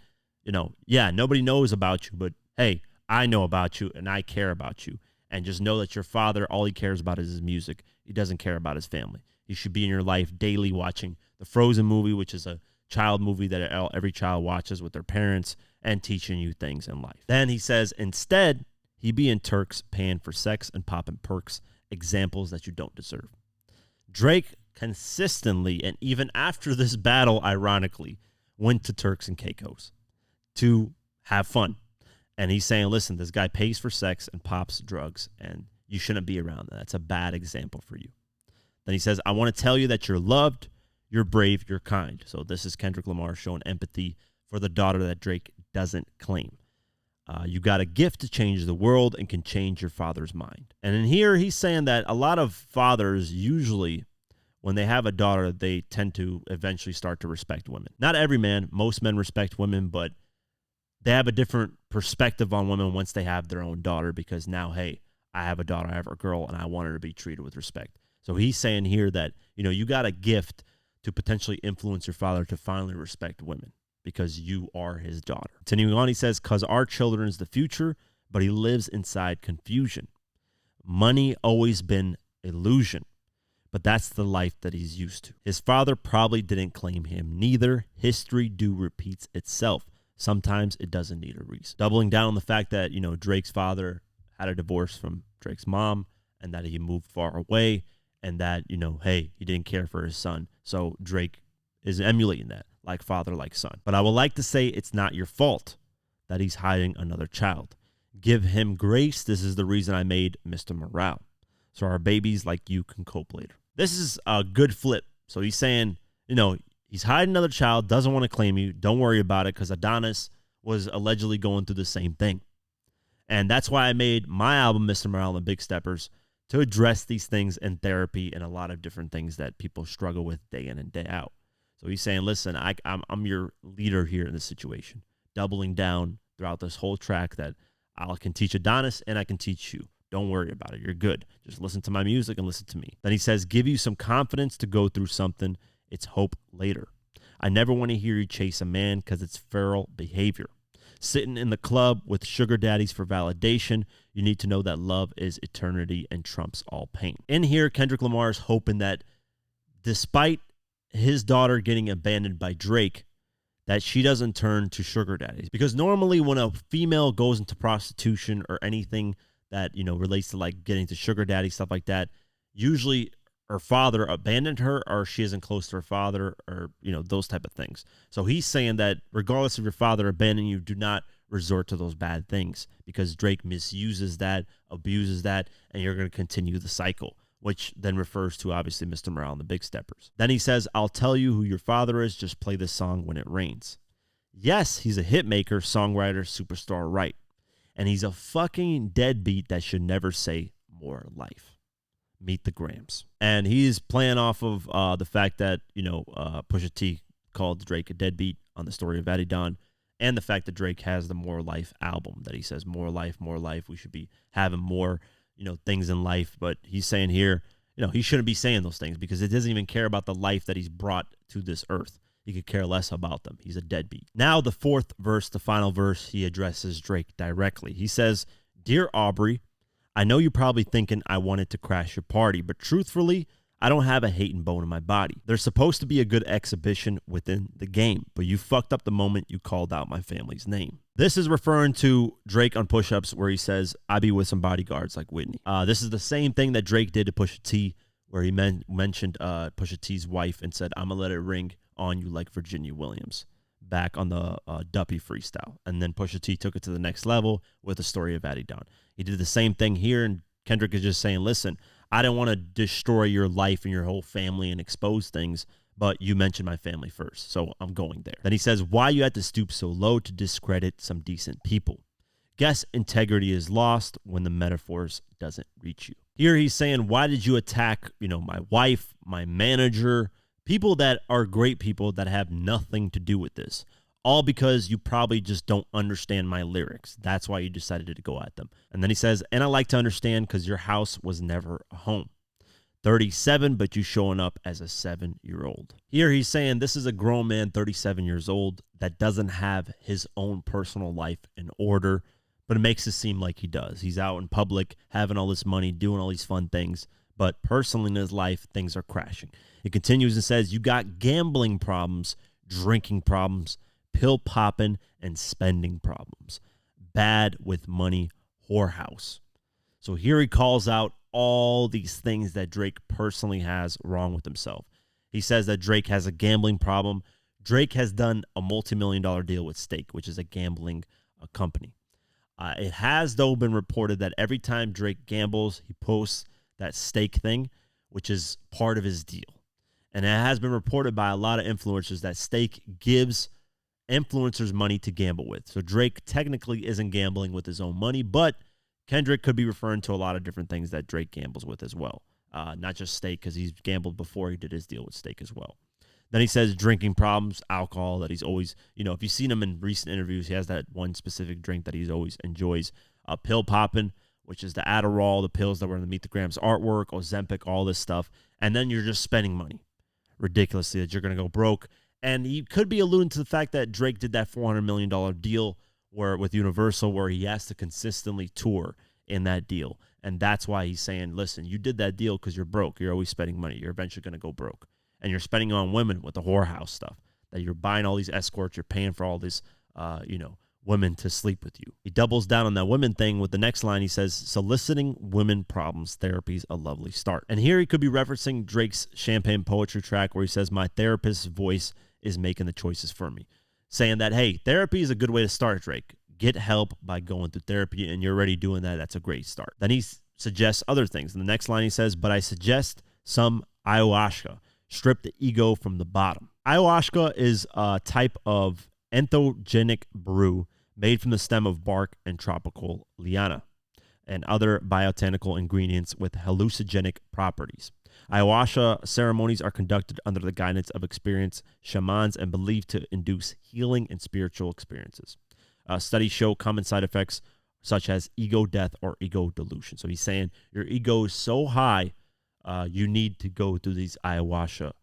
yeah, nobody knows about you, but hey, I know about you and I care about you. And just know that your father, all he cares about is his music. He doesn't care about his family. He should be in your life daily watching the Frozen movie, which is a child movie that every child watches with their parents, and teaching you things in life. Then he says, instead, he be in Turks paying for sex and popping perks, examples that you don't deserve. Drake consistently, and even after this battle, ironically, went to Turks and Caicos to have fun. And he's saying, listen, this guy pays for sex and pops drugs, and you shouldn't be around that. That's a bad example for you. Then he says, I want to tell you that you're loved, you're brave, you're kind. So this is Kendrick Lamar showing empathy for the daughter that Drake doesn't claim. You got a gift to change the world and can change your father's mind. And in here, he's saying that a lot of fathers usually, when they have a daughter, they tend to eventually start to respect women. Not every man. Most men respect women, but they have a different perspective on women once they have their own daughter, because now, hey, I have a daughter, I have a girl, and I want her to be treated with respect. So he's saying here that, you got a gift to potentially influence your father to finally respect women, because you are his daughter. Continuing on, he says, because our children is the future, but he lives inside confusion. Money always been illusion, but that's the life that he's used to. His father probably didn't claim him neither. History repeats itself. Sometimes it doesn't need a reason. Doubling down on the fact that, Drake's father had a divorce from Drake's mom, and that he moved far away, and that, hey, he didn't care for his son. So Drake is emulating that, like father, like son. But I would like to say it's not your fault that he's hiding another child. Give him grace. This is the reason I made Mr. Morale, so our babies like you can cope later. This is a good flip. So he's saying, he's hiding another child, doesn't want to claim you. Don't worry about it, because Adonis was allegedly going through the same thing. And that's why I made my album, Mr. Morale and the Big Steppers, to address these things in therapy and a lot of different things that people struggle with day in and day out. So he's saying, listen, I'm your leader here in this situation, doubling down throughout this whole track that I can teach Adonis and I can teach you. Don't worry about it. You're good. Just listen to my music and listen to me. Then he says, give you some confidence to go through something. It's hope later. I never want to hear you chase a man, because it's feral behavior. Sitting in the club with sugar daddies for validation, you need to know that love is eternity and trumps all pain. In here, Kendrick Lamar is hoping that despite his daughter getting abandoned by Drake, that she doesn't turn to sugar daddies. Because normally when a female goes into prostitution or anything that, relates to like getting to sugar daddy, stuff like that, usually her father abandoned her or she isn't close to her father or, those type of things. So he's saying that regardless of your father abandoning you, do not resort to those bad things because Drake misuses that, abuses that, and you're going to continue the cycle, which then refers to obviously Mr. Morale and the Big Steppers. Then he says, I'll tell you who your father is, just play this song when it rains. Yes, he's a hit maker, songwriter, superstar, right? And he's a fucking deadbeat that should never say more life. Meet the Grams. And he's playing off of the fact that, Pusha T called Drake a deadbeat on the story of Adonis, and the fact that Drake has the More Life album that he says, more life, we should be having more, things in life. But he's saying here, he shouldn't be saying those things because it doesn't even care about the life that he's brought to this earth. He could care less about them. He's a deadbeat. Now the fourth verse, the final verse, he addresses Drake directly. He says, Dear Aubrey, I know you're probably thinking I wanted to crash your party, but truthfully, I don't have a hating bone in my body. There's supposed to be a good exhibition within the game, but you fucked up the moment you called out my family's name. This is referring to Drake on Push-Ups where he says, I be with some bodyguards like Whitney. This is the same thing that Drake did to Pusha T where he mentioned Pusha T's wife and said, I'm going to let it ring on you like Virginia Williams back on the Duppy freestyle. And then Pusha T took it to the next level with the story of Adonis. He did the same thing here, and Kendrick is just saying, listen, I don't want to destroy your life and your whole family and expose things, but you mentioned my family first, so I'm going there. Then he says, why you had to stoop so low to discredit some decent people? Guess integrity is lost when the metaphors doesn't reach you. Here he's saying, why did you attack, my wife, my manager, people that are great people that have nothing to do with this? All because you probably just don't understand my lyrics. That's why you decided to go at them. And then he says, and I like to understand because your house was never a home. 37, but you showing up as a 7-year-old. Here he's saying this is a grown man, 37 years old, that doesn't have his own personal life in order, but it makes it seem like he does. He's out in public, having all this money, doing all these fun things, but personally in his life, things are crashing. He continues and says, you got gambling problems, drinking problems, pill popping, and spending problems. Bad with money, whorehouse. So here he calls out all these things that Drake personally has wrong with himself. He says that Drake has a gambling problem. Drake has done a multi-million-dollar deal with Stake, which is a gambling company. It has, though, been reported that every time Drake gambles, he posts that Stake thing, which is part of his deal. And it has been reported by a lot of influencers that Stake gives influencers money to gamble with. So Drake technically isn't gambling with his own money, but Kendrick could be referring to a lot of different things that Drake gambles with as well. Not just Stake, because he's gambled before he did his deal with Stake as well. Then he says drinking problems, alcohol, that he's always, if you've seen him in recent interviews, he has that one specific drink that he always enjoys. Pill popping, which is the Adderall, the pills that were in the Meet the Grams artwork, Ozempic, all this stuff. And then you're just spending money ridiculously that you're going to go broke. And he could be alluding to the fact that Drake did that $400 million deal with Universal where he has to consistently tour in that deal. And that's why he's saying, listen, you did that deal because you're broke. You're always spending money. You're eventually going to go broke. And you're spending on women with the whorehouse stuff, that you're buying all these escorts. You're paying for all this, women to sleep with you. He doubles down on that women thing with the next line. He says, soliciting women problems, therapy's a lovely start. And here he could be referencing Drake's Champagne Poetry track where he says, my therapist's voice is making the choices for me. Saying that, hey, therapy is a good way to start, Drake. Get help by going through therapy, and you're already doing that. That's a great start. Then he suggests other things. In the next line, he says, but I suggest some ayahuasca. Strip the ego from the bottom. Ayahuasca is a type of entheogenic brew made from the stem of bark and tropical liana and other botanical ingredients with hallucinogenic properties. Ayahuasca ceremonies are conducted under the guidance of experienced shamans and believed to induce healing and spiritual experiences. Studies show common side effects such as ego death or ego dilution. So he's saying your ego is so high, you need to go through these ayahuasca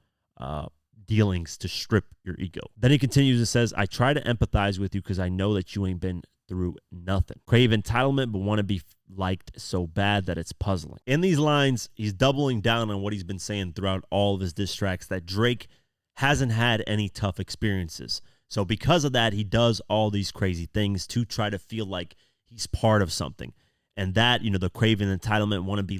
dealings to strip your ego. Then he continues and says, I try to empathize with you because I know that you ain't been through nothing. Crave entitlement, but want to be liked so bad that it's puzzling. In these lines, he's doubling down on what he's been saying throughout all of his diss tracks, that Drake hasn't had any tough experiences. So because of that, he does all these crazy things to try to feel like he's part of something. And that, the craving entitlement, want to be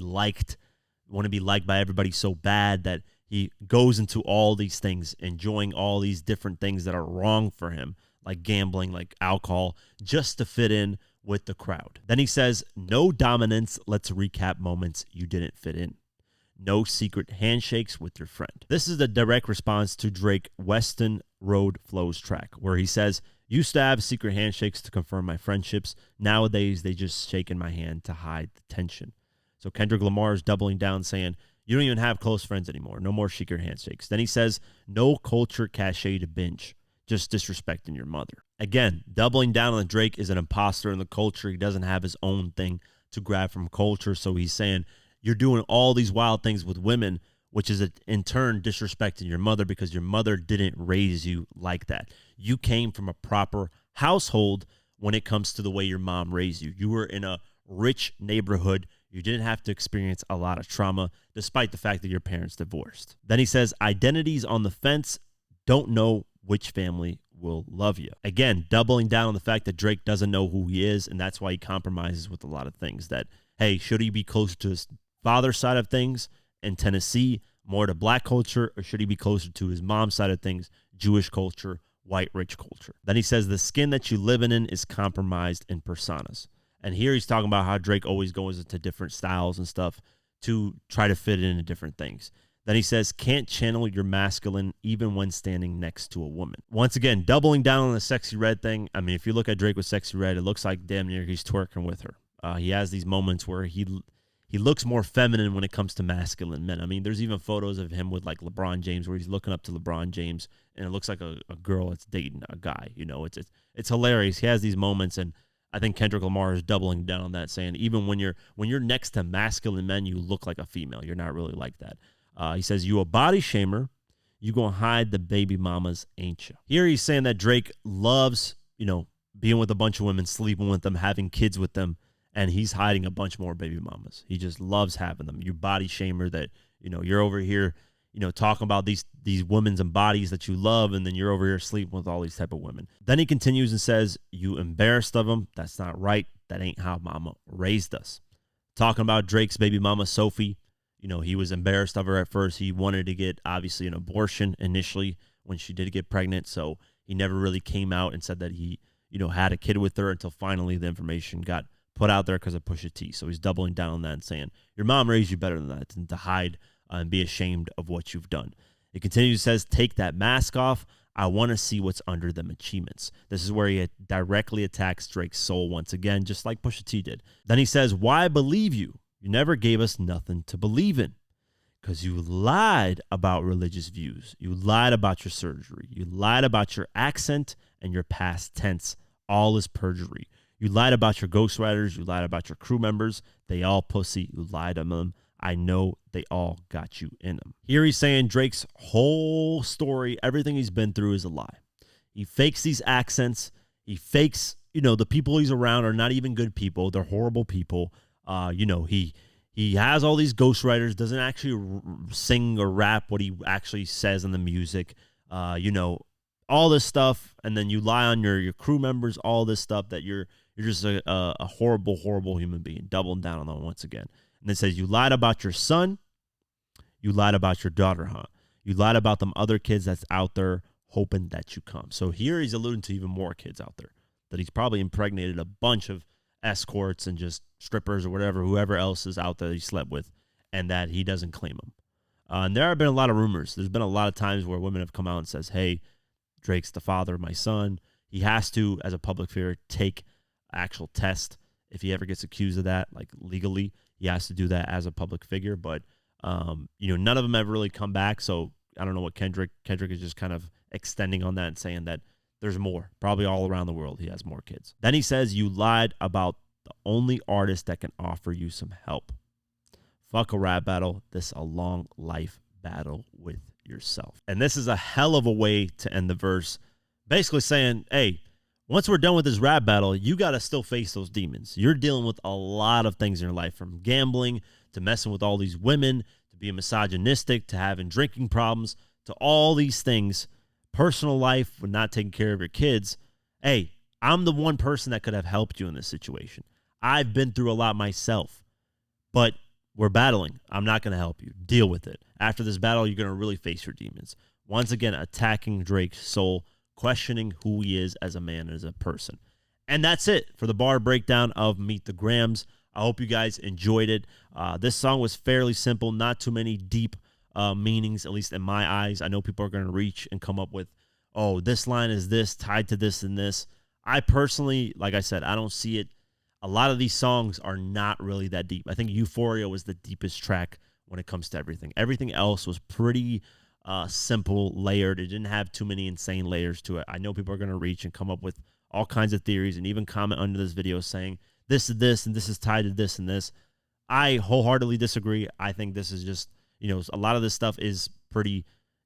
liked by everybody so bad that he goes into all these things, enjoying all these different things that are wrong for him, like gambling, like alcohol, just to fit in with the crowd. Then he says, no dominance. Let's recap moments you didn't fit in. No secret handshakes with your friend. This is the direct response to Drake Weston Road Flows track, where he says, used to have secret handshakes to confirm my friendships. Nowadays, they just shake in my hand to hide the tension. So Kendrick Lamar is doubling down, saying, you don't even have close friends anymore. No more secret handshakes. Then he says, no culture cachet to binge. Just disrespecting your mother. Again, doubling down on Drake is an imposter in the culture. He doesn't have his own thing to grab from culture. So he's saying, you're doing all these wild things with women, which is in turn disrespecting your mother because your mother didn't raise you like that. You came from a proper household when it comes to the way your mom raised you. You were in a rich neighborhood. You didn't have to experience a lot of trauma, despite the fact that your parents divorced. Then he says, identities on the fence, don't know which family will love you. Again, doubling down on the fact that Drake doesn't know who he is, and that's why he compromises with a lot of things. That, hey, should he be closer to his father's side of things in Tennessee, more to black culture, or should he be closer to his mom's side of things, Jewish culture, white rich culture? Then he says, the skin that you live in is compromised in personas. And here he's talking about how Drake always goes into different styles and stuff to try to fit into different things. Then he says, can't channel your masculine even when standing next to a woman. Once again, doubling down on the Sexy Red thing. I mean, if you look at Drake with Sexy Red, it looks like damn near he's twerking with her. He has these moments where he looks more feminine when it comes to masculine men. I mean, there's even photos of him with like LeBron James where he's looking up to LeBron James, and it looks like a girl that's dating a guy. It's hilarious. He has these moments, and I think Kendrick Lamar is doubling down on that, saying even when you're next to masculine men, you look like a female. You're not really like that. He says, you a body shamer, you gonna hide the baby mamas, ain't you? Here he's saying that Drake loves, being with a bunch of women, sleeping with them, having kids with them, and he's hiding a bunch more baby mamas. He just loves having them. You body shamer that, you're over here, talking about these women's and bodies that you love, and then you're over here sleeping with all these type of women. Then he continues and says, you embarrassed of them. That's not right. That ain't how mama raised us. Talking about Drake's baby mama, Sophie. He was embarrassed of her at first. He wanted to get, obviously, an abortion initially when she did get pregnant. So he never really came out and said that he, had a kid with her until finally the information got put out there because of Pusha T. So he's doubling down on that and saying, your mom raised you better than that, and to hide and be ashamed of what you've done. It continues, says, take that mask off. I want to see what's under them achievements. This is where he directly attacks Drake's soul once again, just like Pusha T did. Then he says, why believe you? You never gave us nothing to believe in because you lied about religious views. You lied about your surgery. You lied about your accent and your past tense. All is perjury. You lied about your ghostwriters. You lied about your crew members. They all pussy. You lied to them. I know they all got you in them. Here he's saying Drake's whole story, everything he's been through is a lie. He fakes these accents. He fakes, the people he's around are not even good people. They're horrible people. He has all these ghostwriters, doesn't actually sing or rap what he actually says in the music, all this stuff. And then you lie on your crew members, all this stuff that you're just a horrible, horrible human being. Doubling down on that once again. And it says, you lied about your son. You lied about your daughter, huh? You lied about them other kids that's out there hoping that you come. So here he's alluding to even more kids out there, that he's probably impregnated a bunch of escorts and just strippers or whoever else is out there that he slept with, and that he doesn't claim them. And there have been a lot of rumors. There's been a lot of times where women have come out and says, hey, Drake's the father of my son. He has to, as a public figure, take actual test. If he ever gets accused of that, like legally, he has to do that as a public figure. But, none of them have really come back. So I don't know what Kendrick is just kind of extending on that and saying that there's more. Probably all around the world he has more kids. Then he says, you lied about the only artist that can offer you some help. Fuck a rap battle. This a long life battle with yourself. And this is a hell of a way to end the verse. Basically saying, hey, once we're done with this rap battle, you got to still face those demons. You're dealing with a lot of things in your life, from gambling to messing with all these women, to being misogynistic, to having drinking problems, to all these things. personal life, with not taking care of your kids, hey, I'm the one person that could have helped you in this situation. I've been through a lot myself, but we're battling. I'm not going to help you. Deal with it. After this battle, you're going to really face your demons. Once again, attacking Drake's soul, questioning who he is as a man, as a person. And that's it for the bar breakdown of Meet the Grams. I hope you guys enjoyed it. This song was fairly simple, not too many deep meanings, at least in my eyes. I know people are going to reach and come up with, oh, this line is this, tied to this and this. I personally, like I said, I don't see it. A lot of these songs are not really that deep. I think Euphoria was the deepest track when it comes to everything. Everything else was pretty simple, layered. It didn't have too many insane layers to it. I know people are going to reach and come up with all kinds of theories and even comment under this video saying this is this and this is tied to this and this. I wholeheartedly disagree. I think this is just, a lot of this stuff is pretty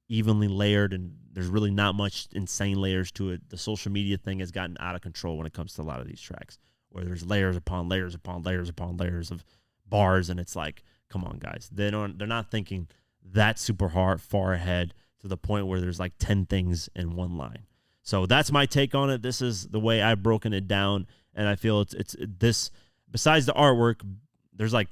evenly layered and there's really not much insane layers to it. The social media thing has gotten out of control when it comes to a lot of these tracks, where there's layers upon layers upon layers upon layers of bars, and it's like, come on, guys. They're not thinking that super far ahead to the point where there's like 10 things in one line. So that's my take on it. This is the way I've broken it down, and I feel it's this. Besides the artwork, there's like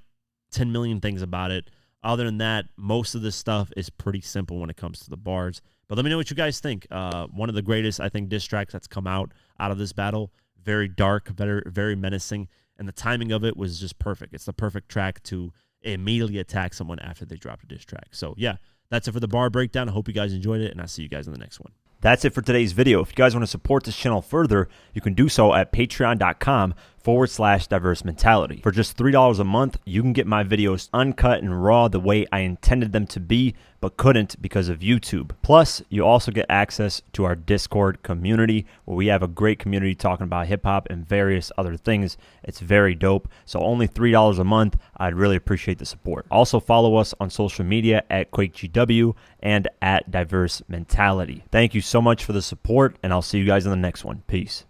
10 million things about it. Other than that, most of this stuff is pretty simple when it comes to the bars. But let me know what you guys think. One of the greatest, I think, diss tracks that's come out of this battle. Very dark, very, very menacing, and the timing of it was just perfect. It's the perfect track to immediately attack someone after they dropped a diss track. So, yeah, that's it for the bar breakdown. I hope you guys enjoyed it, and I'll see you guys in the next one. That's it for today's video. If you guys want to support this channel further, you can do so at patreon.com/diverse mentality. For just $3 a month, you can get my videos uncut and raw the way I intended them to be, but couldn't because of YouTube. Plus, you also get access to our Discord community, where we have a great community talking about hip-hop and various other things. It's very dope. So only $3 a month. I'd really appreciate the support. Also, follow us on social media at QuakeGW and at Diverse Mentality. Thank you so much for the support, and I'll see you guys in the next one. Peace.